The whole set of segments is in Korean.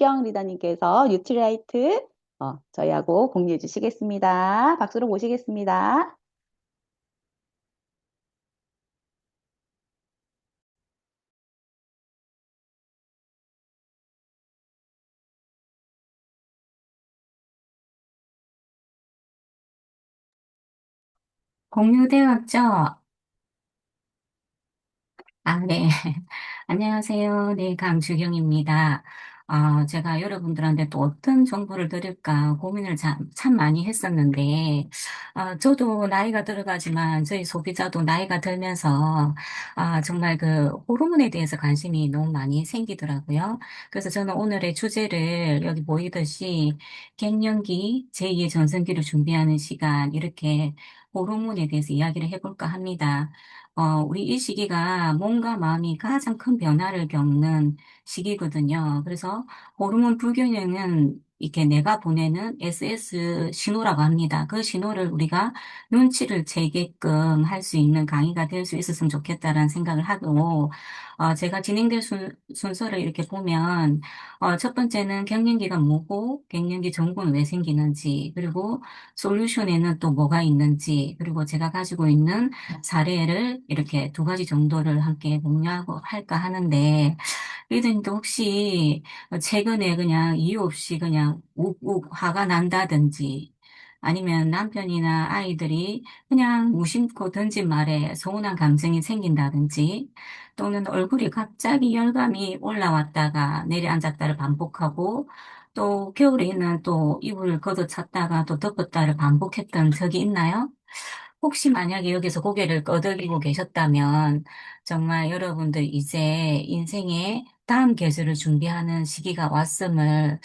박수경 리더님께서 뉴트라이트 저희하고 공유해 주시겠습니다. 박수로 모시겠습니다. 공유되었죠? 아, 네. 안녕하세요. 네, 강주경입니다. 제가 여러분들한테 또 어떤 정보를 드릴까 고민을 참 많이 했었는데, 저도 나이가 들어가지만 저희 소비자도 나이가 들면서, 정말 그 호르몬에 대해서 관심이 너무 많이 생기더라고요. 그래서 저는 오늘의 주제를 여기 보이듯이 갱년기, 제2의 전성기를 준비하는 시간, 이렇게 호르몬에 대해서 이야기를 해볼까 합니다. 우리 이 시기가 몸과 마음이 가장 큰 변화를 겪는 시기거든요. 그래서 호르몬 불균형은 이렇게 내가 보내는 SS 신호라고 합니다. 그 신호를 우리가 눈치를 채게끔 할 수 있는 강의가 될 수 있었으면 좋겠다라는 생각을 하고, 제가 진행될 순서를 이렇게 보면, 첫 번째는 갱년기가 뭐고, 갱년기 증후군은 왜 생기는지, 그리고 솔루션에는 또 뭐가 있는지, 그리고 제가 가지고 있는 사례를 이렇게 두 가지 정도를 함께 공유하고 할까 하는데, 리더님도 혹시 최근에 그냥 이유 없이 그냥 욱욱 화가 난다든지, 아니면 남편이나 아이들이 그냥 무심코 던진 말에 서운한 감정이 생긴다든지, 또는 얼굴이 갑자기 열감이 올라왔다가 내려앉았다를 반복하고, 또 겨울에는 또 이불을 걷어찼다가 또 덮었다를 반복했던 적이 있나요? 혹시 만약에 여기서 고개를 끄덕이고 계셨다면 정말 여러분들 이제 인생의 다음 계절을 준비하는 시기가 왔음을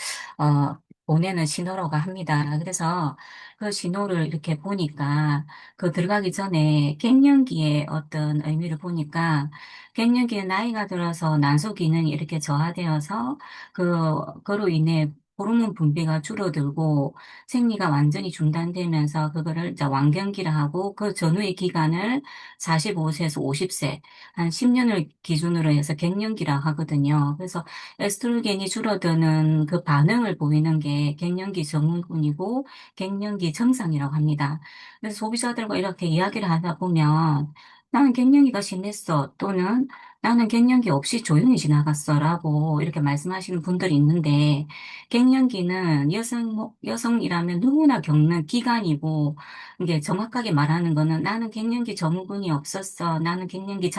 보내는 신호라고 합니다. 그래서 그 신호를 이렇게 보니까 그 들어가기 전에 갱년기의 어떤 의미를 보니까 갱년기에 나이가 들어서 난소 기능이 이렇게 저하되어서 그로 인해 호르몬 분비가 줄어들고 생리가 완전히 중단되면서 그거를 이제 완경기라 하고 그 전후의 기간을 45세에서 50세, 한 10년을 기준으로 해서 갱년기라 하거든요. 그래서 에스트로겐이 줄어드는 그 반응을 보이는 게 갱년기 증후군이고 갱년기 증상이라고 합니다. 그래서 소비자들과 이렇게 이야기를 하다 보면 나는 갱년기가 심했어 또는 나는 갱년기 없이 조용히 지나갔어라고 이렇게 말씀하시는 분들이 있는데 갱년기는 여성이라면 누구나 겪는 기간이고, 이게 정확하게 말하는 거는 나는 갱년기 증후군이 없었어. 나는 갱년기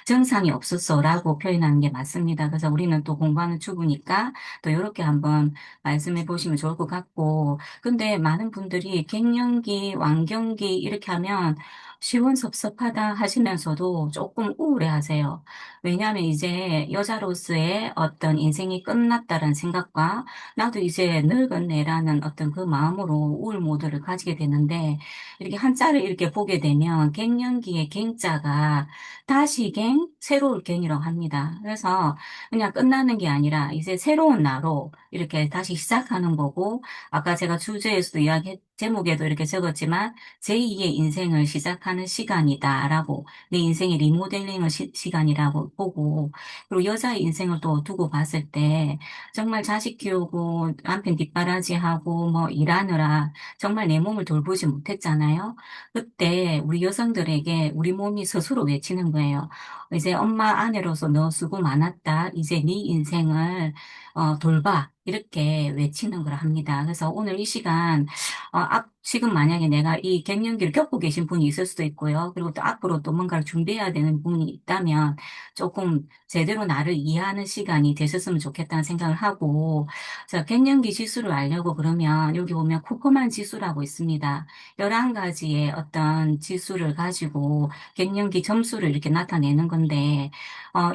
증상이 없었어라고 표현하는 게 맞습니다. 그래서 우리는 또 공부하는 주부니까 또 이렇게 한번 말씀해 보시면 좋을 것 같고, 근데 많은 분들이 갱년기, 완경기 이렇게 하면 시원섭섭하다 하시면서도 조금 우울해 하세요. 왜냐하면 이제 여자로서의 어떤 인생이 끝났다는 생각과 나도 이제 늙었네라는 어떤 그 마음으로 우울 모드를 가지게 되는데 이렇게 한자를 이렇게 보게 되면 갱년기의 갱자가 다시갱, 새로울 갱이라고 합니다. 그래서 그냥 끝나는 게 아니라 이제 새로운 나로 이렇게 다시 시작하는 거고 아까 제가 주제에서도 제목에도 이렇게 적었지만 제2의 인생을 시작하는 시간이다라고 내 인생의 리모델링을 시간이라고 보고 그리고 여자의 인생을 또 두고 봤을 때 정말 자식 키우고 남편 뒷바라지하고 뭐 일하느라 정말 내 몸을 돌보지 못했잖아요. 그때 우리 여성들에게 우리 몸이 스스로 외치는 거예요. 이제 엄마 아내로서 너 수고 많았다. 이제 네 인생을 돌봐. 이렇게 외치는 걸 합니다. 그래서 오늘 이 시간 지금 만약에 내가 이 갱년기를 겪고 계신 분이 있을 수도 있고요. 그리고 또 앞으로 또 뭔가를 준비해야 되는 분이 있다면 조금 제대로 나를 이해하는 시간이 되셨으면 좋겠다는 생각을 하고, 자, 갱년기 지수를 알려고 그러면 여기 보면 쿠퍼만 지수라고 있습니다. 11가지의 어떤 지수를 가지고 갱년기 점수를 이렇게 나타내는 건데,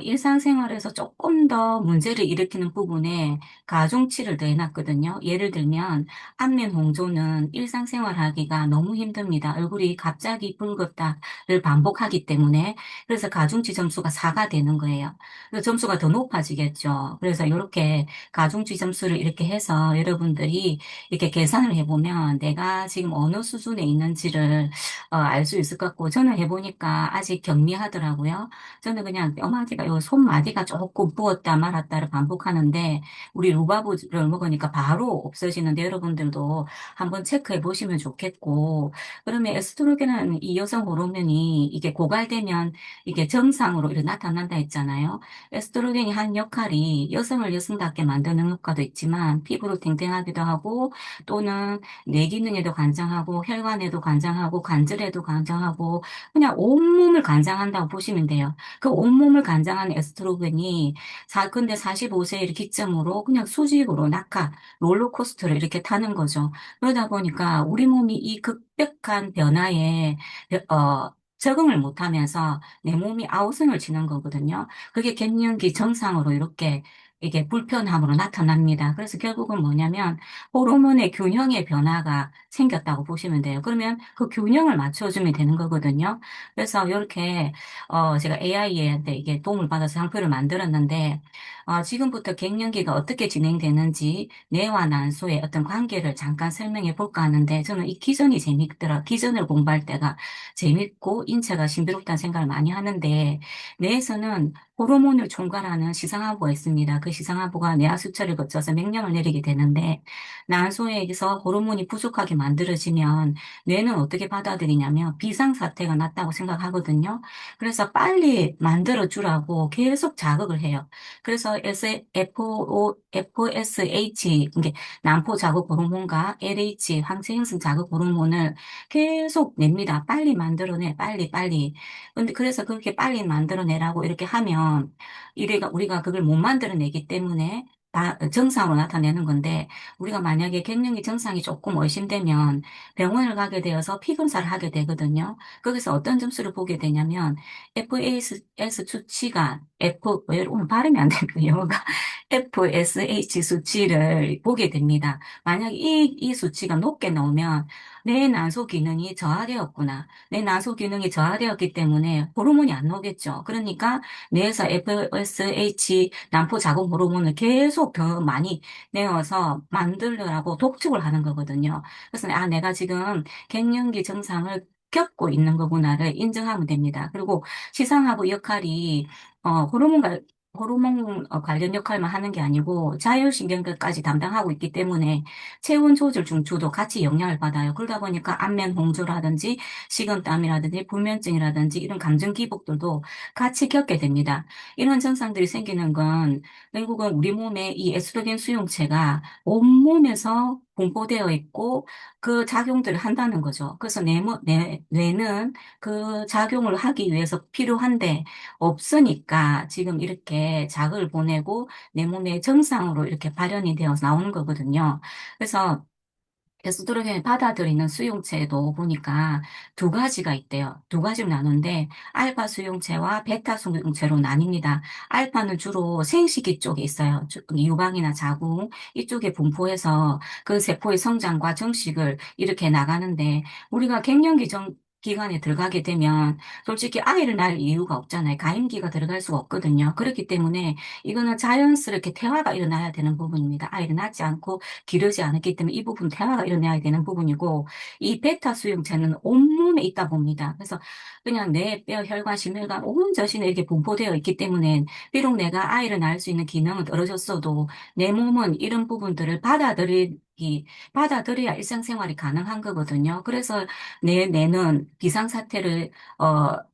일상생활에서 조금 더 문제를 일으키는 부분에 가중치를 더해놨거든요. 예를 들면, 안면 홍조는 일상생활하기가 너무 힘듭니다. 얼굴이 갑자기 붉었다를 반복하기 때문에 그래서 가중치 점수가 4가 되는 거예요. 그래서 점수가 더 높아지겠죠. 그래서 이렇게 가중치 점수를 이렇게 해서 여러분들이 이렇게 계산을 해보면 내가 지금 어느 수준에 있는지를 알 수 있을 것 같고 저는 해보니까 아직 경미하더라고요. 저는 그냥 뼈마디가, 요 손마디가 조금 부었다 말았다를 반복하는데 우리 루바브를 먹으니까 바로 없어지는데 여러분들도 한번 체크해 보시면 좋겠고, 그러면 에스트로겐은 이 여성 호르몬이 이게 고갈되면 이게 정상으로 이렇게 나타난다 했잖아요. 에스트로겐이 하는 역할이 여성을 여성답게 만드는 효과도 있지만 피부를 탱탱하기도 하고 또는 뇌 기능에도 관장하고 혈관에도 관장하고 관절에도 관장하고 그냥 온몸을 관장한다고 보시면 돼요. 그 온몸을 관장하는 에스트로겐이 근데 45세를 기점으로 그냥 수직으로 낙하, 롤러코스터를 이렇게 타는 거죠. 그러다 보니까 우리 몸이 이 급격한 변화에 적응을 못하면서 내 몸이 아우성을 치는 거거든요. 그게 갱년기 정상으로 이렇게 이게 불편함으로 나타납니다. 그래서 결국은 뭐냐면 호르몬의 균형의 변화가 생겼다고 보시면 돼요. 그러면 그 균형을 맞춰주면 되는 거거든요. 그래서 이렇게 제가 AI한테 이게 도움을 받아서 상표를 만들었는데 지금부터 갱년기가 어떻게 진행되는지 뇌와 난소의 어떤 관계를 잠깐 설명해 볼까 하는데 저는 이 기전이 재밌더라. 기전을 공부할 때가 재밌고 인체가 신비롭다는 생각을 많이 하는데 뇌에서는 호르몬을 총괄하는 시상하부가 있습니다. 그 시상하부가 뇌하수처를 거쳐서 명령을 내리게 되는데 난소에서 호르몬이 부족하게 만들어지면 뇌는 어떻게 받아들이냐면 비상사태가 났다고 생각하거든요. 그래서 빨리 만들어주라고 계속 자극을 해요. 그래서 FOSH, 이게 난포 자극 호르몬과 LH, 황체 형성 자극 호르몬을 계속 냅니다. 빨리 만들어내, 빨리, 빨리. 근데 그래서 그렇게 빨리 만들어내라고 이렇게 하면, 우리가 그걸 못 만들어내기 때문에 정상으로 나타내는 건데, 우리가 만약에 갱년기 정상이 조금 의심되면 병원을 가게 되어서 피 검사를 하게 되거든요. 거기서 어떤 점수를 보게 되냐면, FAS 수치가, 왜 오늘 발음이 안 되는 영어가, FSH 수치를 보게 됩니다. 만약에 이 수치가 높게 나오면, 내 난소 기능이 저하되었구나. 내 난소 기능이 저하되었기 때문에 호르몬이 안 나오겠죠. 그러니까 뇌에서 FSH 난포 자궁 호르몬을 계속 더 많이 내어서 만들려고 독촉을 하는 거거든요. 그래서 내가 지금 갱년기 증상을 겪고 있는 거구나를 인정하면 됩니다. 그리고 시상하부 역할이 호르몬 관련 역할만 하는 게 아니고 자율신경계까지 담당하고 있기 때문에 체온 조절 중추도 같이 영향을 받아요. 그러다 보니까 안면 홍조라든지 식은땀이라든지 불면증이라든지 이런 감정 기복들도 같이 겪게 됩니다. 이런 증상들이 생기는 건 결국은 우리 몸에 이 에스트로겐 수용체가 온몸에서 분포되어 있고 그 작용들을 한다는 거죠. 그래서 뇌는 그 작용을 하기 위해서 필요한데 없으니까 지금 이렇게 자극을 보내고 내 몸에 정상으로 이렇게 발현이 되어서 나오는 거거든요. 그래서 에스트로겐을 받아들이는 수용체도 보니까 두 가지가 있대요. 두 가지로 나누는데 알파 수용체와 베타 수용체로 나뉩니다. 알파는 주로 생식기 쪽에 있어요. 유방이나 자궁 이쪽에 분포해서 그 세포의 성장과 정식을 이렇게 나가는데 우리가 갱년기 기간에 들어가게 되면 솔직히 아이를 낳을 이유가 없잖아요. 가임기가 들어갈 수가 없거든요. 그렇기 때문에 이거는 자연스럽게 태화가 일어나야 되는 부분입니다. 아이를 낳지 않고 기르지 않았기 때문에 이 부분 태화가 일어나야 되는 부분이고 이 베타 수용체는 온몸에 있다 봅니다. 그래서 그냥 내 뼈, 혈관, 심혈관 온 전신에 이렇게 분포되어 있기 때문에 비록 내가 아이를 낳을 수 있는 기능은 떨어졌어도 내 몸은 이런 부분들을 받아들여야 일상생활이 가능한 거거든요. 그래서 뇌는 비상사태를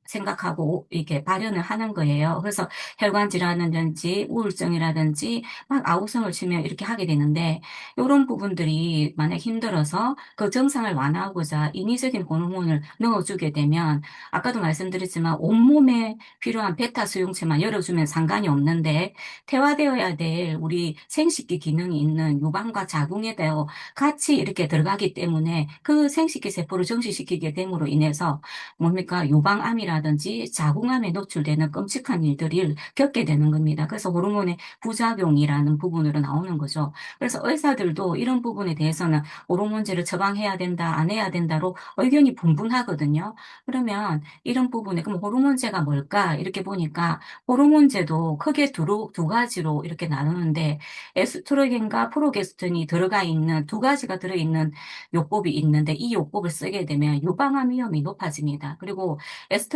생각하고 이렇게 발현을 하는 거예요. 그래서 혈관 질환이라든지 우울증이라든지 막 아우성을 치면 이렇게 하게 되는데 이런 부분들이 만약 힘들어서 그 증상을 완화하고자 인위적인 호르몬을 넣어주게 되면 아까도 말씀드렸지만 온몸에 필요한 베타 수용체만 열어주면 상관이 없는데 태화되어야 될 우리 생식기 기능이 있는 유방과 자궁에도 같이 이렇게 들어가기 때문에 그 생식기 세포를 정지시키게 됨으로 인해서 뭡니까 유방암이라든지 자궁암에 노출되는 끔찍한 일들을 겪게 되는 겁니다. 그래서 호르몬의 부작용이라는 부분으로 나오는 거죠. 그래서 의사들도 이런 부분에 대해서는 호르몬제를 처방해야 된다, 안 해야 된다로 의견이 분분하거든요. 그러면 이런 부분에 그럼 호르몬제가 뭘까? 이렇게 보니까 호르몬제도 크게 두 가지로 이렇게 나누는데 에스트로겐과 프로게스테론이 들어가 있는 두 가지가 들어있는 요법이 있는데 이 요법을 쓰게 되면 유방암 위험이 높아집니다. 그리고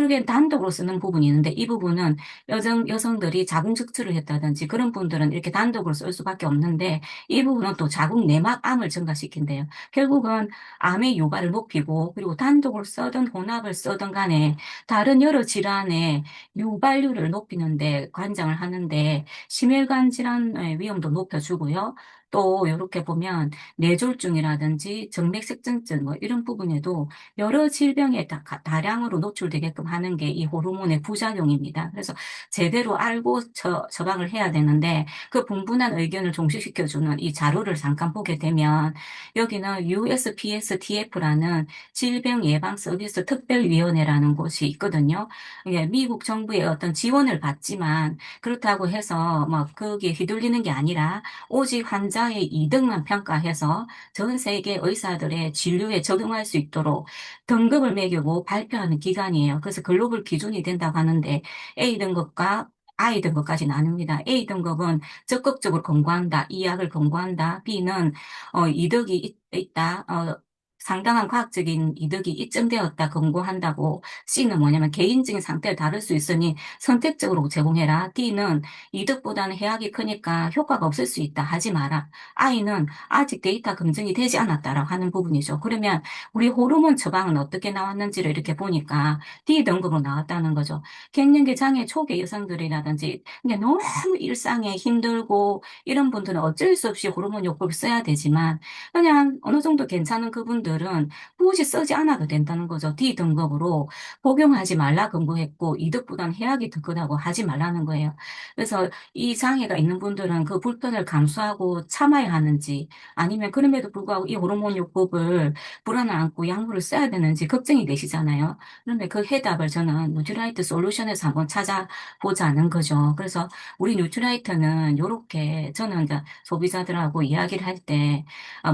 에스트로겐 단독으로 쓰는 부분이 있는데 이 부분은 여성들이 자궁 적출을 했다든지 그런 분들은 이렇게 단독으로 쓸 수밖에 없는데 이 부분은 또 자궁 내막암을 증가시킨대요. 결국은 암의 유발을 높이고 그리고 단독으로 쓰든 혼합을 쓰든 간에 다른 여러 질환의 유발률을 높이는데 관장을 하는데 심혈관 질환의 위험도 높여주고요. 또 이렇게 보면 뇌졸중이라든지 정맥색전증 뭐 이런 부분에도 여러 질병에 다량으로 노출되게끔 하는 게 이 호르몬의 부작용입니다. 그래서 제대로 알고 처방을 해야 되는데 그 분분한 의견을 종식시켜주는 이 자료를 잠깐 보게 되면 여기는 USPSTF라는 질병예방서비스 특별위원회라는 곳이 있거든요. 이게 미국 정부의 어떤 지원을 받지만 그렇다고 해서 막 거기에 휘둘리는 게 아니라 오직 환자의 이득만 평가해서 전 세계 의사들의 진료에 적용할 수 있도록 등급을 매기고 발표하는 기관이에요. 그래서 글로벌 기준이 된다고 하는데 A 등급과 I 등급까지 나눕니다. A 등급은 적극적으로 권고한다. 이 약을 권고한다. B는 이득이 있다. 상당한 과학적인 이득이 입증되었다 권고한다고. C는 뭐냐면 개인적인 상태를 다룰 수 있으니 선택적으로 제공해라. D는 이득보다는 해악이 크니까 효과가 없을 수 있다. 하지 마라. I는 아직 데이터 검증이 되지 않았다라고 하는 부분이죠. 그러면 우리 호르몬 처방은 어떻게 나왔는지를 이렇게 보니까 D 등급으로 나왔다는 거죠. 갱년기 장애 초기 여성들이라든지 그냥 너무 일상에 힘들고 이런 분들은 어쩔 수 없이 호르몬 요법을 써야 되지만 그냥 어느 정도 괜찮은 그분들은 굳이 쓰지 않아도 된다는 거죠. D 등급으로 복용하지 말라 권고했고 이득보다는 해악이 더 크다고 하지 말라는 거예요. 그래서 이 장애가 있는 분들은 그 불편을 감수하고 참아야 하는지 아니면 그럼에도 불구하고 이 호르몬 요법을 불안을 안고 약물을 써야 되는지 걱정이 되시잖아요. 그런데 그 해답을 저는 뉴트라이트 솔루션에서 한번 찾아보자는 거죠. 그래서 우리 뉴트라이트는 이렇게 저는 이제 소비자들하고 이야기를 할 때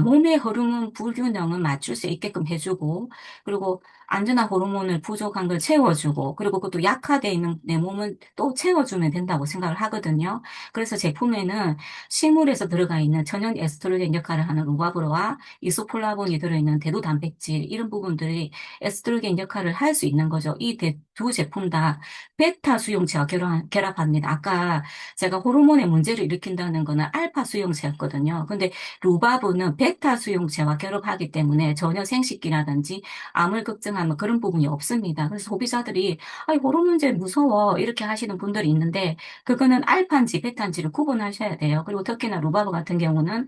몸의 호르몬 불균형을 맞출 수 있게끔 해주고 그리고 안전한 호르몬을 부족한 걸 채워주고 그리고 그것도 약화되어 있는 내 몸을 또 채워주면 된다고 생각을 하거든요. 그래서 제품에는 식물에서 들어가 있는 천연 에스트로겐 역할을 하는 루바브로와 이소폴라본이 들어있는 대도 단백질 이런 부분들이 에스트로겐 역할을 할 수 있는 거죠. 이 두 제품 다 베타 수용체와 결합합니다. 아까 제가 호르몬의 문제를 일으킨다는 거는 알파 수용체였거든요. 근데 루바브는 베타 수용체와 결합하기 때문에 전혀 생식기라든지 암을 걱정하는 그런 부분이 없습니다. 그래서 소비자들이 호르몬제 무서워 이렇게 하시는 분들이 있는데 그거는 알파인지 베타인지를 구분하셔야 돼요. 그리고 특히나 루바브 같은 경우는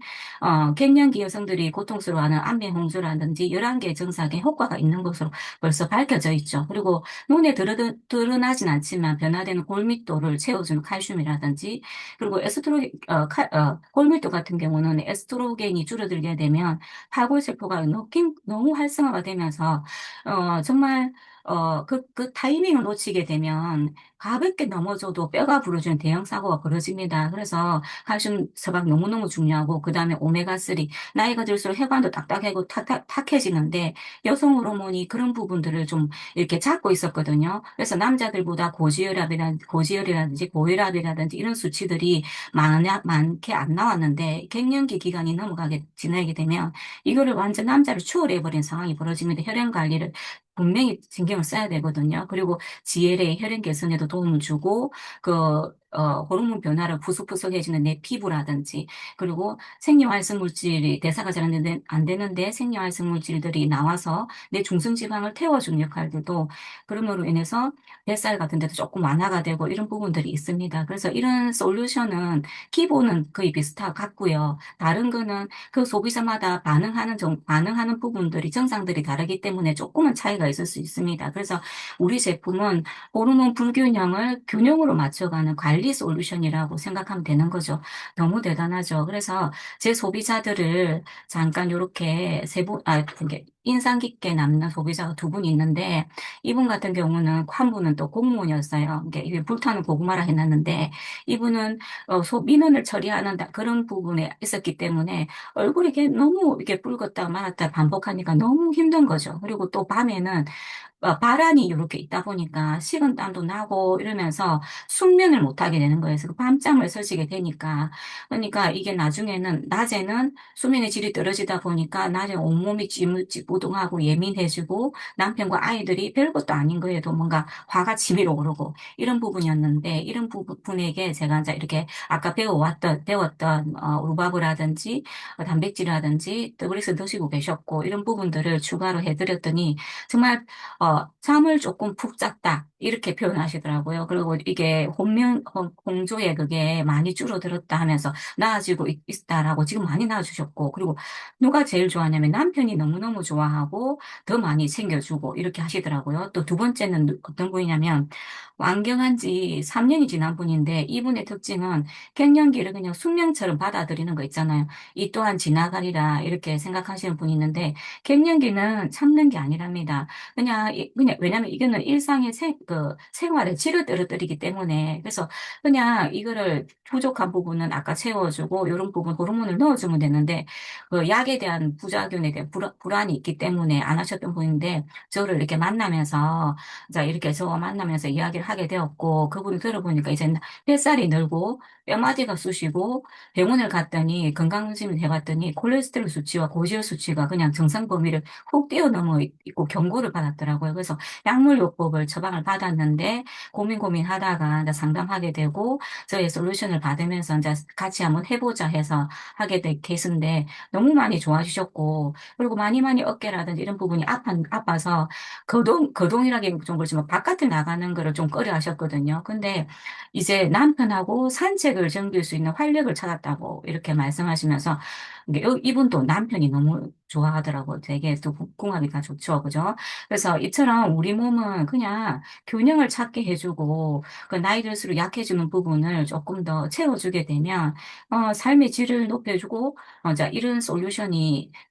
갱년기 여성들이 고통스러워하는 안면홍조라든지 11개 증상에 효과가 있는 것으로 벌써 밝혀져 있죠. 그리고 눈에 드러나진 않지만 변화되는 골밀도를 채워주는 칼슘이라든지 그리고 골밀도 같은 경우는 에스트로겐이 줄어들게 되면 파골세포가 너무 활성화가 되면서 정말 그 타이밍을 놓치게 되면 가볍게 넘어져도 뼈가 부러지는 대형 사고가 벌어집니다. 그래서 칼슘 서박 너무너무 중요하고, 그 다음에 오메가3. 나이가 들수록 혈관도 딱딱하고 탁해지는데, 여성 호르몬이 그런 부분들을 좀 이렇게 잡고 있었거든요. 그래서 남자들보다 고지혈이라든지 고혈압이라든지 이런 수치들이 많게 안 나왔는데, 갱년기 기간이 지나게 되면, 이거를 완전 남자를 추월해버린 상황이 벌어집니다. 혈행 관리를 분명히 신경을 써야 되거든요. 그리고 GLA 혈행 개선에도 도움을 주고, 호르몬 변화를 부석부석해주는 내 피부라든지, 그리고 생리활성 물질이 대사가 잘 안 되는데 생리활성 물질들이 나와서 내 중성지방을 태워주는 역할들도 그럼으로 인해서 뱃살 같은 데도 조금 완화가 되고 이런 부분들이 있습니다. 그래서 이런 솔루션은 기본은 거의 같고요. 다른 거는 그 소비자마다 반응하는 부분들이 증상들이 다르기 때문에 조금은 차이가 있을 수 있습니다. 그래서 우리 제품은 호르몬 불균형을 균형으로 맞춰가는 관리 솔루션이라고 생각하면 되는 거죠. 너무 대단하죠. 그래서 제 소비자들을 잠깐 이렇게 이게 인상 깊게 남는 소비자가 두 분이 있는데, 이분 같은 경우는, 한 분은 또 공무원이었어요. 이게 불타는 고구마라 해놨는데, 이분은, 민원을 처리하는 그런 부분에 있었기 때문에, 얼굴이 이게 너무 이렇게 붉었다 말았다 반복하니까 너무 힘든 거죠. 그리고 또 밤에는 바람이 이렇게 있다 보니까 식은땀도 나고 이러면서 숙면을 못 하게 되는 거예요. 그래서 밤잠을 설치게 되니까. 그러니까 이게 낮에는 수면의 질이 떨어지다 보니까 낮에 온몸이 우동하고 예민해지고 남편과 아이들이 별것도 아닌 거에도 뭔가 화가 치밀어 오르고 이런 부분이었는데 이런 부분에게 제가 이제 이렇게 아까 배웠던 루바브라든지 단백질이라든지 더블릭스 드시고 계셨고 이런 부분들을 추가로 해드렸더니 정말 잠을 조금 푹 잤다 이렇게 표현하시더라고요. 그리고 이게 홍조에 그게 많이 줄어들었다 하면서 나아지고 있다라고 지금 많이 나아주셨고 그리고 누가 제일 좋아하냐면 남편이 너무너무 좋아하고 더 많이 챙겨주고 이렇게 하시더라고요. 또 두 번째는 어떤 분이냐면 완경한 지 3년이 지난 분인데 이분의 특징은 갱년기를 그냥 숙명처럼 받아들이는 거 있잖아요. 이 또한 지나가리라 이렇게 생각하시는 분이 있는데 갱년기는 참는 게 아니랍니다. 그냥 왜냐면 이거는 일상의 생활의 질을 떨어뜨리기 때문에 그래서 그냥 이거를 부족한 부분은 아까 채워주고 이런 부분 호르몬을 넣어주면 되는데 그 약에 대한 부작용에 대한 불안이 있기 때문에 안 하셨던 분인데 저를 이렇게 만나면서 자 이렇게 저 만나면서 이야기를 하게 되었고 그분이 들어보니까 이제 뱃살이 늘고 뼈마디가 쑤시고 병원을 갔더니 건강검진을 해봤더니 콜레스테롤 수치와 고지혈 수치가 그냥 정상 범위를 훅 뛰어넘어 있고 경고를 받았더라고요. 그래서 약물요법을 처방을 받았는데 고민하다가 이제 상담하게 되고 저의 솔루션을 받으면서 이제 같이 한번 해보자 해서 하게 된 케이스인데 너무 많이 좋아지셨고 그리고 많이 어깨라든지 이런 부분이 아파서 거동이라기 좀 그렇지만 바깥에 나가는 거를 좀 꺼려 하셨거든요. 근데 이제 남편하고 산책을 즐길 수 있는 활력을 찾았다고 이렇게 말씀하시면서 이분도 남편이 너무 좋아하더라고요. 되게 또 궁합이 다 좋죠. 그죠? 그래서 이처럼 우리 몸은 그냥 균형을 찾게 해주고 그 나이 들수록 약해지는 부분을 조금 더 채워주게 되면 삶의 질을 높여주고 자,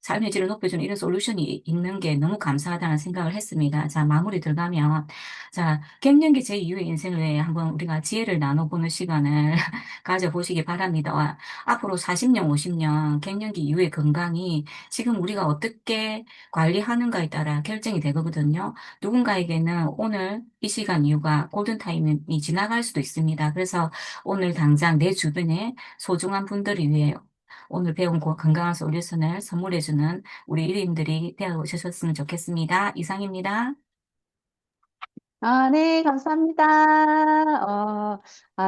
삶의 질을 높여주는 이런 솔루션이 있는 게 너무 감사하다는 생각을 했습니다. 자, 마무리 들어가면 자, 갱년기 제2의 인생을 위해 한번 우리가 지혜를 나눠보는 시간을 가져보시기 바랍니다. 앞으로 40년, 50년 갱년기 이후의 건강이 지금 우리가 어떻게 관리하는가에 따라 결정이 되거든요. 누군가에게는 오늘 이 시간 이후가 골든타임이 지나갈 수도 있습니다. 그래서 오늘 당장 내 주변에 소중한 분들을 위해 오늘 배운 건강한 솔루션을 선물해주는 우리 일인들이 되어 주셨으면 좋겠습니다. 이상입니다. 아, 네, 감사합니다.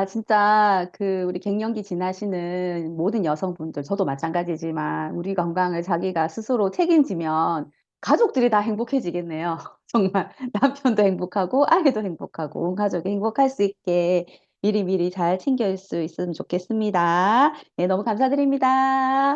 진짜 우리 갱년기 지나시는 모든 여성분들, 저도 마찬가지지만 우리 건강을 자기가 스스로 책임지면 가족들이 다 행복해지겠네요. 정말 남편도 행복하고 아이도 행복하고 온 가족이 행복할 수 있게 미리미리 잘 챙길 수 있으면 좋겠습니다. 네, 너무 감사드립니다.